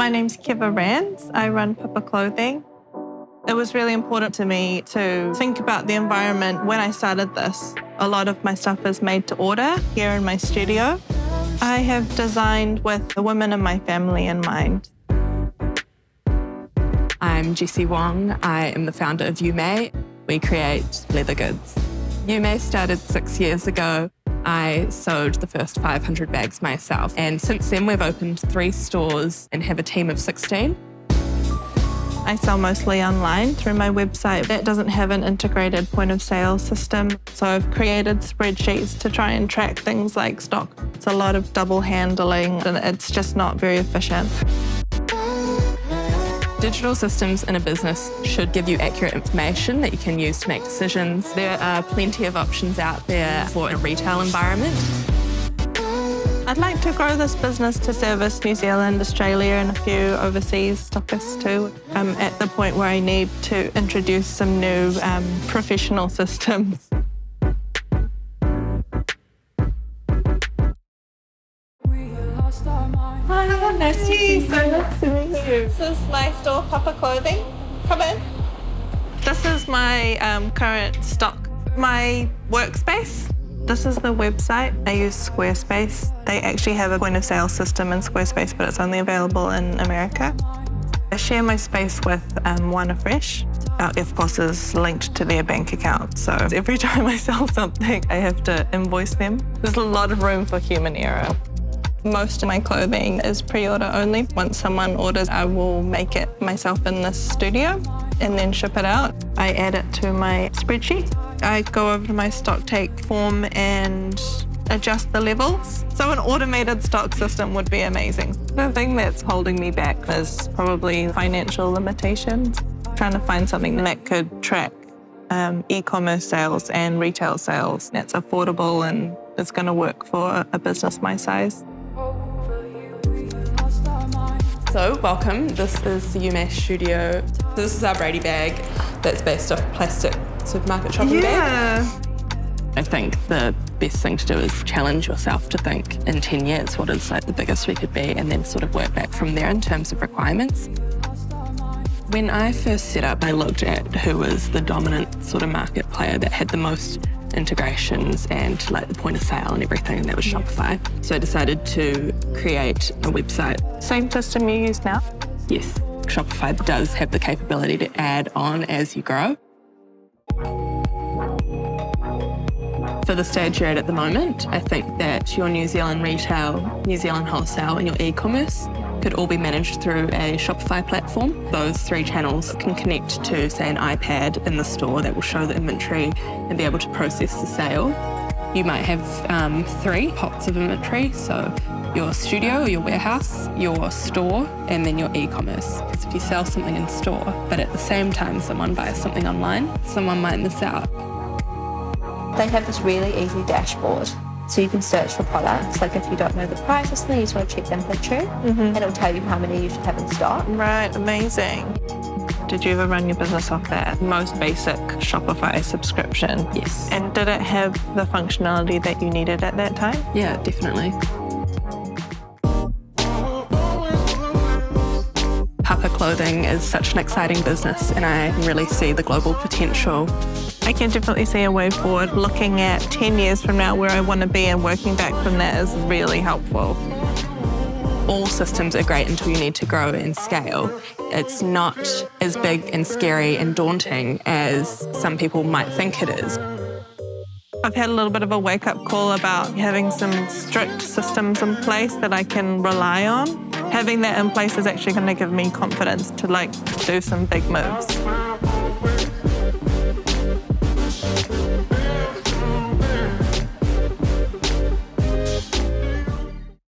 My name's Keva Rands. I run Papa Clothing. It was really important to me to think about the environment when I started this. A lot of my stuff is made to order here in my studio. I have designed with the women in my family in mind. I'm Jessie Wong. I am the founder of Yume. We create leather goods. Yume started 6 years ago. I sewed the first 500 bags myself, and since then we've opened 3 stores and have a team of 16. I sell mostly online through my website. That doesn't have an integrated point of sale system, so I've created spreadsheets to try and track things like stock. It's a lot of double handling and it's just not very efficient. Digital systems in a business should give you accurate information that you can use to make decisions. There are plenty of options out there for a retail environment. I'd like to grow this business to service New Zealand, Australia and a few overseas stockists too. I'm at the point where I need to introduce some new professional systems. Hi, nice to see you. So nice to meet you. This is my store, Papa Clothing. Come in. This is my current stock. My workspace. This is the website. I use Squarespace. They actually have a point of sale system in Squarespace, but it's only available in America. I share my space with One Fresh. Our FPOS is linked to their bank account, so every time I sell something, I have to invoice them. There's a lot of room for human error. Most of my clothing is pre-order only. Once someone orders, I will make it myself in the studio and then ship it out. I add it to my spreadsheet. I go over to my stock take form and adjust the levels. So an automated stock system would be amazing. The thing that's holding me back is probably financial limitations. Trying to find something that could track e-commerce sales and retail sales that's affordable and it's going to work for a business my size. So, welcome. This is the Yume studio. This is our Brady bag that's based off plastic supermarket shopping bag. I think the best thing to do is challenge yourself to think in 10 years what is like the biggest we could be and then sort of work back from there in terms of requirements. When I first set up, I looked at who was the dominant sort of market player that had the most integrations and like the point of sale and everything, and that was Shopify. So I decided to create a website. Same system you use now? Yes, Shopify does have the capability to add on as you grow. For the stage you're at the moment, I think that your New Zealand retail, New Zealand wholesale and your e-commerce could all be managed through a Shopify platform. Those 3 channels can connect to, say, an iPad in the store that will show the inventory and be able to process the sale. You might have 3 pots of inventory, so your studio or your warehouse, your store, and then your e-commerce. Because if you sell something in store, but at the same time someone buys something online, someone might miss out. They have this really easy dashboard. So you can search for products, like if you don't know the price or something, you just want to check the inventory, and it'll tell you how many you should have in stock. Right, amazing. Did you ever run your business off that most basic Shopify subscription? Yes. And did it have the functionality that you needed at that time? Yeah, definitely. Papa Clothing is such an exciting business and I really see the global potential. I can definitely see a way forward. Looking at 10 years from now where I want to be and working back from that is really helpful. All systems are great until you need to grow and scale. It's not as big and scary and daunting as some people might think it is. I've had a little bit of a wake-up call about having some strict systems in place that I can rely on. Having that in place is actually going to give me confidence to do some big moves.